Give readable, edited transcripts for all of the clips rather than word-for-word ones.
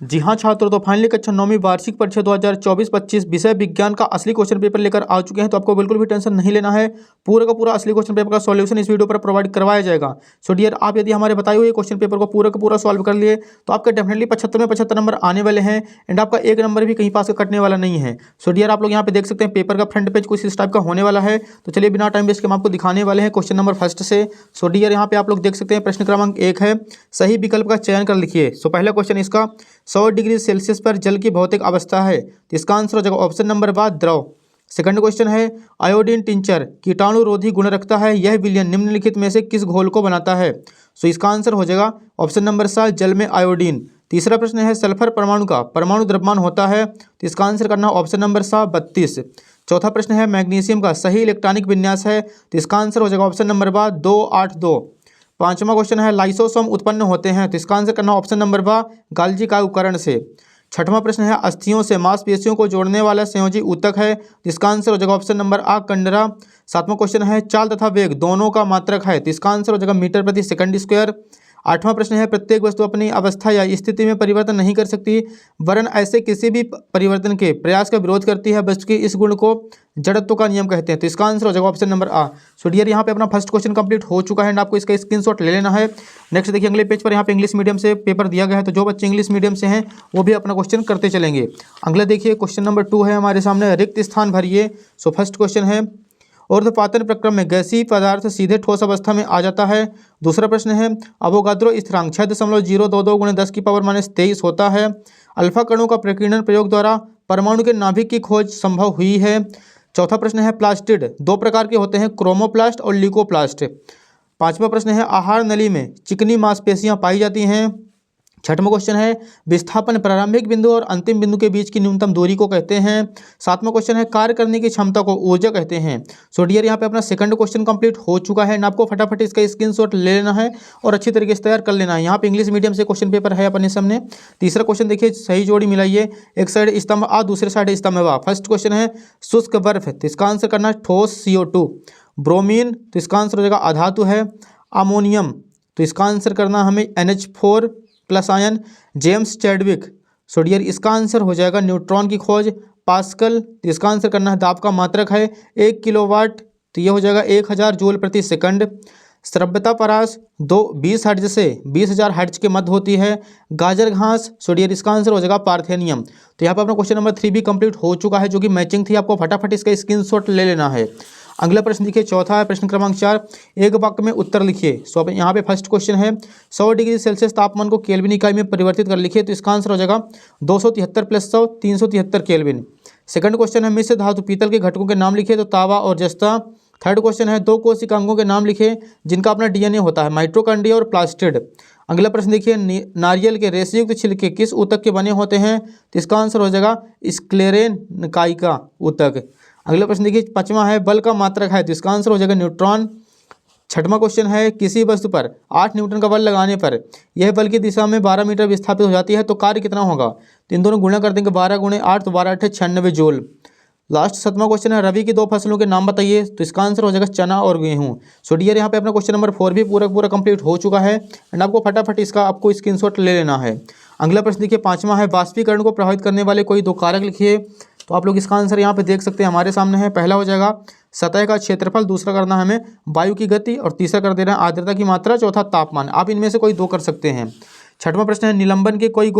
जी हाँ छात्रों, तो फाइनली कक्षा 9वीं वार्षिक परीक्षा 2024-25 विषय विज्ञान का असली क्वेश्चन पेपर लेकर आ चुके हैं। तो आपको बिल्कुल भी टेंशन नहीं लेना है। पूरा का पूरा असली क्वेश्चन पेपर का सॉल्यूशन इस वीडियो पर प्रोवाइड करवाया जाएगा। सो डियर, आप यदि हमारे बताए हुए क्वेश्चन पेपर को पूरा का पूरा सॉल्व कर लिए तो आपके डेफिनेटली 75 में 75 नंबर आने वाले हैं एंड आपका एक नंबर भी कहीं पास का कटने वाला नहीं है। सो डियर, आप लोग यहाँ पे देख सकते हैं पेपर का फ्रंट पेज कुछ इस टाइप का होने वाला है। तो चलिए बिना टाइम वेस्ट के हम आपको दिखाने वाले हैं क्वेश्चन नंबर फर्स्ट से। सो डियर, यहाँ पे आप लोग देख सकते हैं प्रश्न क्रमांक 1 है, सही विकल्प का चयन कर लिखिए। सो पहला क्वेश्चन इसका 100 डिग्री सेल्सियस पर जल की भौतिक अवस्था है, तो इसका आंसर हो जाएगा ऑप्शन नंबर बा द्रव। सेकंड क्वेश्चन है, आयोडीन टिंचर कीटाणुरोधी गुण रखता है, यह विलयन निम्नलिखित में से किस घोल को बनाता है? सो इसका आंसर हो जाएगा ऑप्शन नंबर सा जल में आयोडीन। तीसरा प्रश्न है, सल्फर परमाणु का परमाणु द्रव्यमान होता है, तो इसका आंसर करना ऑप्शन नंबर सा 32। चौथा प्रश्न है, मैग्नीशियम का सही इलेक्ट्रॉनिक विन्यास है, तो इसका आंसर हो जाएगा ऑप्शन नंबर बा 282। पांचवा क्वेश्चन है, लाइसोसोम उत्पन्न होते हैं, तो इसका आंसर करना ऑप्शन नंबर बा गाल्जी का उपकरण से। छठवां प्रश्न है, अस्थियों से मांसपेशियों को जोड़ने वाला संयोजी ऊतक है, तो इसका आंसर हो जाएगा ऑप्शन नंबर आ कंडरा। सातवां क्वेश्चन है, चाल तथा वेग दोनों का मात्रक है, तो इसका आंसर हो जाएगा मीटर प्रति सेकंड स्क्वायर। आठवां प्रश्न है, प्रत्येक वस्तु अपनी अवस्था या स्थिति में परिवर्तन नहीं कर सकती वरन ऐसे किसी भी परिवर्तन के प्रयास का विरोध करती है, वस्तु की इस गुण को जड़त्व का नियम कहते हैं, तो इसका आंसर हो जाएगा ऑप्शन नंबर आ। सो डियर, यहाँ पे अपना फर्स्ट क्वेश्चन कंप्लीट हो चुका है एंड आपको इसका स्क्रीनशॉट ले लेना है। नेक्स्ट देखिए अगले पेज पर यहाँ पे इंग्लिश मीडियम से पेपर दिया गया है, तो जो बच्चे इंग्लिश मीडियम से हैं वो भी अपना क्वेश्चन करते चलेंगे। अगला देखिए क्वेश्चन नंबर 2 है हमारे सामने, रिक्त स्थान भरिए। सो फर्स्ट क्वेश्चन है, ऊर्ध्वपातन प्रक्रम में गैसीय पदार्थ सीधे ठोस अवस्था में आ जाता है। दूसरा प्रश्न है, अवोगाद्रो स्थिरांक 6.022 × 10⁻23 होता है। अल्फा कणों का प्रकीर्णन प्रयोग द्वारा परमाणु के नाभिक की खोज संभव हुई है। चौथा प्रश्न है, प्लास्टिड दो प्रकार के होते हैं, क्रोमोप्लास्ट और ल्यूकोप्लास्ट। पांचवा प्रश्न है, आहार नली में चिकनी मांसपेशियां पाई जाती हैं। छठवां क्वेश्चन है, विस्थापन प्रारंभिक बिंदु और अंतिम बिंदु के बीच की न्यूनतम दूरी को कहते हैं। सातवां क्वेश्चन है, कार्य करने की क्षमता को ऊर्जा कहते हैं। सो डियर, यहाँ पे अपना सेकंड क्वेश्चन कंप्लीट हो चुका है एंड आपको फटाफट इसका स्क्रीनशॉट ले लेना है और अच्छी तरीके से तैयार कर लेना है। यहाँ पे इंग्लिश मीडियम से क्वेश्चन पेपर है अपने सामने। तीसरा क्वेश्चन देखिए, सही जोड़ी मिलाइए, एक साइड स्तंभ आ दूसरे साइड स्तंभ वा। फर्स्ट क्वेश्चन है, शुष्क बर्फ, तो इसका आंसर करना है ठोस CO2। ब्रोमीन, तो इसका आंसर हो जाएगा अधातु है। अमोनियम, तो इसका आंसर करना हमें NH4 plus ion. James Chadwick, so dear इसका आंसर हो जाएगा न्यूट्रॉन की खोज। पास्कल, तो इसका आंसर करना है दाब का मात्रक है 1 किलोवाट, तो ये हो जाएगा 1000 जूल प्रति सेकंड। श्रव्यता परास 20 हर्ट्ज से 20,000 हर्ट्ज के मध्य होती है। गाजर घास, सो डियर इसका आंसर हो जाएगा पार्थेनियम। तो यहाँ पर अपना क्वेश्चन नंबर 3 भी कंप्लीट हो चुका है, जो कि मैचिंग थी। आपको फटाफट इसका स्क्रीनशॉट ले लेना है। अगला प्रश्न देखिए, चौथा है प्रश्न क्रमांक 4, एक वाक्य में उत्तर लिखिए। सो अब यहाँ पे फर्स्ट क्वेश्चन है, 100 डिग्री सेल्सियस तापमान को केल्विन इकाई में परिवर्तित कर लिखिए, तो इसका आंसर हो जाएगा 273 + 100 373 केल्विन। सेकंड क्वेश्चन है, मिश्र धातु पीतल के घटकों के नाम लिखिए, तो तावा और जस्ता। थर्ड क्वेश्चन है, 2 कोशिकांगों के नाम लिखिए जिनका अपना DNA होता है, माइटोकॉन्ड्रिया और प्लास्टिड। अगला प्रश्न देखिए, नारियल के रेशेयुक्त छिलके किस ऊतक के बने होते हैं, तो इसका आंसर हो जाएगा स्क्लेरेनकाइका ऊतक। अगला प्रश्न देखिए, पांचवा है, बल का मात्रक है, तो इसका आंसर हो जाएगा न्यूट्रॉन। छठवां क्वेश्चन है, किसी वस्तु पर 8 न्यूटन का बल लगाने पर यह बल की दिशा में 12 मीटर विस्थापित हो जाती है, तो कार्य कितना होगा? तो इन दोनों गुणा कर देंगे, 12 × 8 तो 12 × 8 = 96 जूल। लास्ट 7वां क्वेश्चन है, रबी की 2 फसलों के नाम बताइए, तो इसका आंसर हो जाएगा चना और गेहूं। सो डियर, यहाँ पे अपना क्वेश्चन नंबर 4 भी पूरा कंप्लीट हो चुका है एंड आपको फटाफट इसका आपको स्क्रीनशॉट ले लेना है। अगला प्रश्न देखिए, 5वां है, वाष्पीकरण को प्रभावित करने वाले कोई 2 कारक लिखिए। तो आप लोग इसका आंसर यहाँ पे देख सकते हैं हमारे सामने है। पहला हो जाएगा सतह का क्षेत्रफल, दूसरा करना हमें वायु की गति और तीसरा कर देना आर्द्रता की मात्रा, चौथा तापमान। आप इनमें से कोई 2 कर सकते हैं। छठवां प्रश्न है, निलंबन के कोई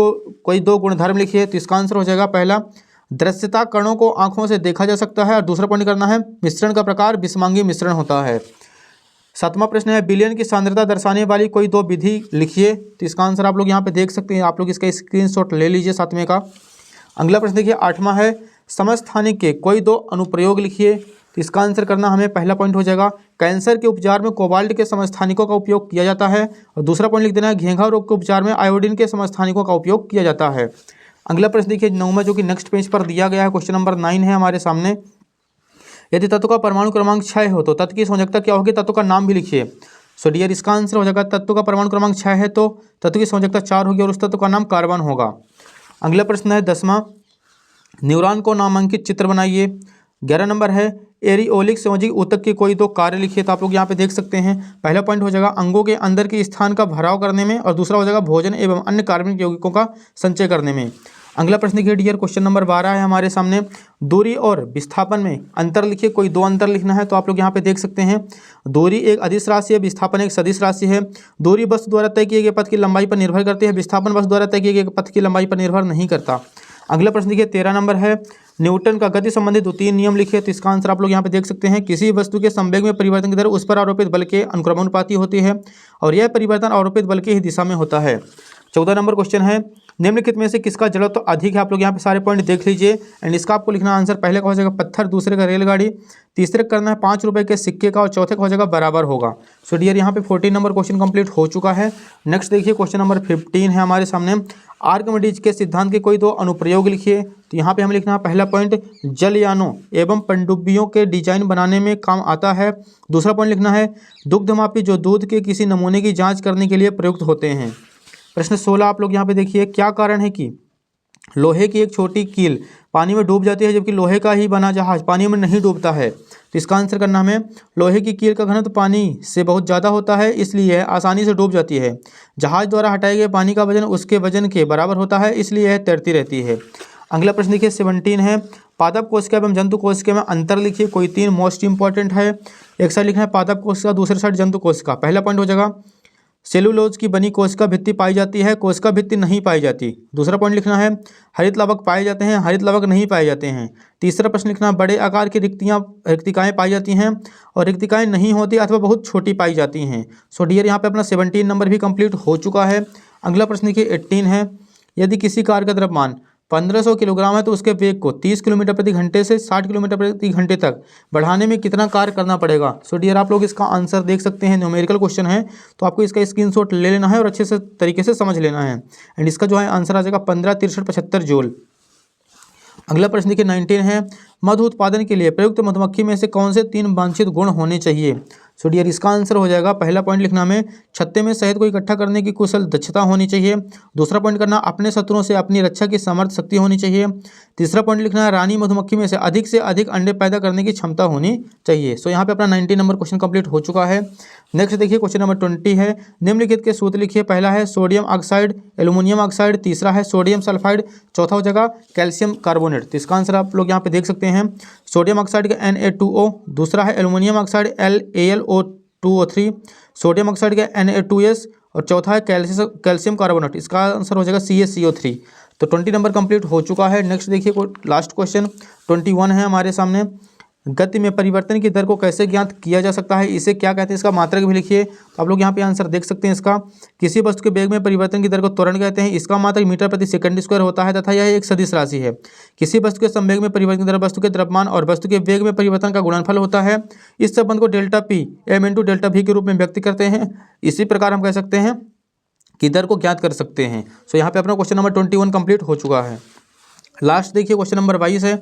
2 गुणधर्म लिखिए, तो इसका आंसर हो जाएगा पहला दृश्यता, कणों को आंखों से देखा जा सकता है, और दूसरा पॉइंट करना है मिश्रण का प्रकार विषमांगी मिश्रण होता है। 7वां प्रश्न है, विलयन की सांद्रता दर्शाने वाली कोई 2 विधि लिखिए, तो इसका आंसर आप लोग यहाँ पे देख सकते हैं। आप लोग इसका स्क्रीनशॉट ले लीजिए 7वें का। अगला प्रश्न देखिए, 8वां है, समस्थानिक के कोई 2 अनुप्रयोग लिखिए, तो इसका आंसर करना हमें पहला पॉइंट हो जाएगा कैंसर के उपचार में कोबाल्ट के समस्थानिकों का उपयोग किया जाता है, और दूसरा पॉइंट लिख देना है घेंघा रोग के उपचार में आयोडीन के समस्थानिकों का उपयोग किया जाता है। अगला प्रश्न देखिए 9वां, जो कि नेक्स्ट पेज पर दिया गया है, क्वेश्चन नंबर 9 है हमारे सामने। यदि तत्व का परमाणु क्रमांक 6 हो तो तत्व की संयोजकता क्या होगी? तत्व का नाम भी लिखिए। सो डियर, इसका आंसर हो जाएगा तत्व का परमाणु क्रमांक 6 है तो तत्व की संयोजकता 4 होगी और उस तत्व का नाम कार्बन होगा। अगला प्रश्न है 10वां, न्यूरॉन को नामांकित चित्र बनाइए। 11 नंबर है एरियोलिक संयोजी ऊतक के कोई दो कार्य लिखिए। तो आप लोग यहाँ पे देख सकते हैं, पहला पॉइंट हो जाएगा अंगों के अंदर के स्थान का भराव करने में, और दूसरा हो जाएगा भोजन एवं अन्य कार्बनिक यौगिकों का संचय करने में। अगला प्रश्न देखिए डियर, क्वेश्चन नंबर 12 है हमारे सामने, दूरी और विस्थापन में अंतर लिखिए। कोई दो अंतर लिखना है। तो आप लोग यहाँ पे देख सकते हैं, दूरी एक अदिश राशि है, विस्थापन एक सदिश राशि है। दूरी वस्तु द्वारा तय किए गए पथ की लंबाई पर निर्भर करती है, विस्थापन वस्तु द्वारा तय किए गए पथ की लंबाई पर निर्भर नहीं करता। अगला प्रश्न देखिए 13 नंबर है, न्यूटन का गति संबंधी दो तीन नियम लिखिए। तो इसका आंसर आप लोग यहाँ पे देख सकते हैं, किसी वस्तु के संवेग में परिवर्तन की दर उस पर आरोपित बल के अनुक्रमानुपाती होती है, और यह परिवर्तन आरोपित बल की ही दिशा में होता है। 14 नंबर क्वेश्चन है, निम्नलिखित में से किसका जड़त्व तो अधिक है। आप लोग यहाँ पे सारे पॉइंट देख लीजिए, एंड इसका आपको लिखना आंसर, पहले का हो जाएगा पत्थर, दूसरे का रेलगाड़ी, तीसरे का करना है 5 रुपए के सिक्के का, और चौथे का हो जाएगा बराबर होगा। सो डियर यहाँ पे 14 नंबर क्वेश्चन कंप्लीट हो चुका है। नेक्स्ट देखिए क्वेश्चन नंबर 15 है हमारे सामने, आर्किमिडीज के सिद्धांत के कोई दो अनुप्रयोग लिखिए। तो यहाँ पे हमें लिखना है, पहला पॉइंट जलयानों एवं पनडुब्बियों के डिजाइन बनाने में काम आता है। दूसरा पॉइंट लिखना है दुग्धमापी जो दूध के किसी नमूने की जांच करने के लिए प्रयुक्त होते हैं। प्रश्न 16 आप लोग यहाँ पे देखिए, क्या कारण है कि लोहे की एक छोटी कील पानी में डूब जाती है, जबकि लोहे का ही बना जहाज पानी में नहीं डूबता है। तो इसका आंसर करना हमें, लोहे की कील का घनत्व पानी से बहुत ज़्यादा होता है, इसलिए यह आसानी से डूब जाती है। जहाज द्वारा हटाए गए पानी का वजन उसके वजन के बराबर होता है, इसलिए यह तैरती रहती है। अगला प्रश्न देखिए 17 है, पादप कोशिका एवं जंतु कोशिका में अंतर लिखिए। कोई तीन मोस्ट इंपॉर्टेंट है। एक साइड लिखना है पादप कोशिका, दूसरे साइड जंतु कोशिका। पहला पॉइंट हो जाएगा सेलुलोज की बनी कोशिका भित्ति पाई जाती है, कोशिका भित्ति नहीं पाई जाती। दूसरा पॉइंट लिखना है हरित लवक पाए जाते हैं, हरित लवक नहीं पाए जाते हैं। तीसरा प्रश्न लिखना है बड़े आकार की रिक्तिकाएँ पाई जाती हैं, और रिक्तिकाएँ नहीं होती अथवा बहुत छोटी पाई जाती हैं। सो डियर यहाँ पे अपना 17 नंबर भी कंप्लीट हो चुका है। अगला प्रश्न देखिए 18 है, यदि किसी कार का द्रव्यमान 1500 किलोग्राम है तो उसके वेग को 30 किलोमीटर प्रति घंटे से 60 किलोमीटर प्रति घंटे तक बढ़ाने में कितना कार्य करना पड़ेगा। सो डियर आप लोग इसका आंसर देख सकते हैं, न्यूमेरिकल क्वेश्चन है, तो आपको इसका स्क्रीनशॉट ले लेना है और अच्छे से तरीके से समझ लेना है। एंड इसका जो है आंसर आ जाएगा 15 63 75 जूल। अगला प्रश्न देखिए 19 है, मधु उत्पादन के लिए प्रयुक्त मधुमक्खी में से कौन से तीन वांछित गुण होने चाहिए। सो डियर इसका आंसर हो जाएगा, पहला पॉइंट लिखना में छत्ते में शहद को इकट्ठा करने की कुशल दक्षता होनी चाहिए। दूसरा पॉइंट करना अपने शत्रुओं से अपनी रक्षा की समर्थ शक्ति होनी चाहिए। तीसरा पॉइंट लिखना है रानी मधुमक्खी में से अधिक अंडे पैदा करने की क्षमता होनी चाहिए। सो यहाँ पे अपना 19 नंबर क्वेश्चन कंप्लीट हो चुका है। नेक्स्ट देखिए क्वेश्चन नंबर 20 है, निम्नलिखित के सूत्र लिखिए। पहला है सोडियम ऑक्साइड एल्यूमिनियम ऑक्साइड, तीसरा है सोडियम सल्फाइड, चौथा हो जाएगा कैल्शियम कार्बोनेट। तो इसका आंसर आप लोग यहाँ पे देख सकते हैं, सोडियम ऑक्साइड का Na2O, दूसरा है aluminium oxide LaO2O3, sodium oxide का Na2S, और चौथा है कैल्शियम कार्बोनेट। इसका आंसर हो जाएगा CaCO3। तो 20 नंबर कंप्लीट हो चुका है। नेक्स्ट देखिए लास्ट क्वेश्चन 21 है हमारे सामने, गति में परिवर्तन की दर को कैसे ज्ञात किया जा सकता है, इसे क्या कहते हैं, इसका मात्रक भी लिखिए। तो आप लोग यहाँ पे आंसर देख सकते हैं इसका, किसी वस्तु के वेग में परिवर्तन की दर को त्वरण कहते हैं, इसका मात्रक मीटर प्रति सेकंड स्क्वायर होता है तथा यह एक सदिश राशि है। किसी वस्तु के संवेग में परिवर्तन की दर वस्तु के द्रव्यमान और वस्तु के वेग में परिवर्तन का गुणनफल होता है। इस संबंध को delta P m × delta V के रूप में व्यक्त करते हैं। इसी प्रकार हम कह सकते हैं कि दर को ज्ञात कर सकते हैं। सो यहाँ पे अपना क्वेश्चन नंबर 21 कंप्लीट हो चुका है। लास्ट देखिए क्वेश्चन नंबर 22 है,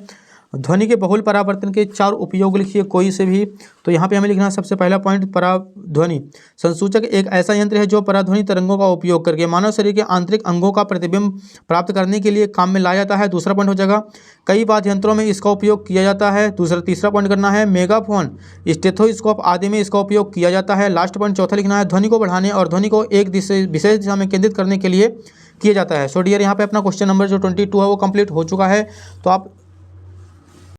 ध्वनि के बहुल परावर्तन के 4 उपयोग लिखिए कोई से भी। तो यहाँ पे हमें लिखना है सबसे पहला पॉइंट, पराध्वनि संसूचक एक ऐसा यंत्र है जो पराध्वनि तरंगों का उपयोग करके मानव शरीर के आंतरिक अंगों का प्रतिबिंब प्राप्त करने के लिए काम में लाया जाता है। दूसरा पॉइंट हो जाएगा कई वाद्य यंत्रों में इसका उपयोग किया जाता है। तीसरा पॉइंट करना है मेगाफोन स्टेथोस्कोप आदि में इसका उपयोग किया जाता है। लास्ट पॉइंट चौथा लिखना है ध्वनि को बढ़ाने और ध्वनि को एक विशेष दिशा में केंद्रित करने के लिए किया जाता है। सो डियर यहाँ पे अपना क्वेश्चन नंबर जो 22 है वो कंप्लीट हो चुका है। तो आप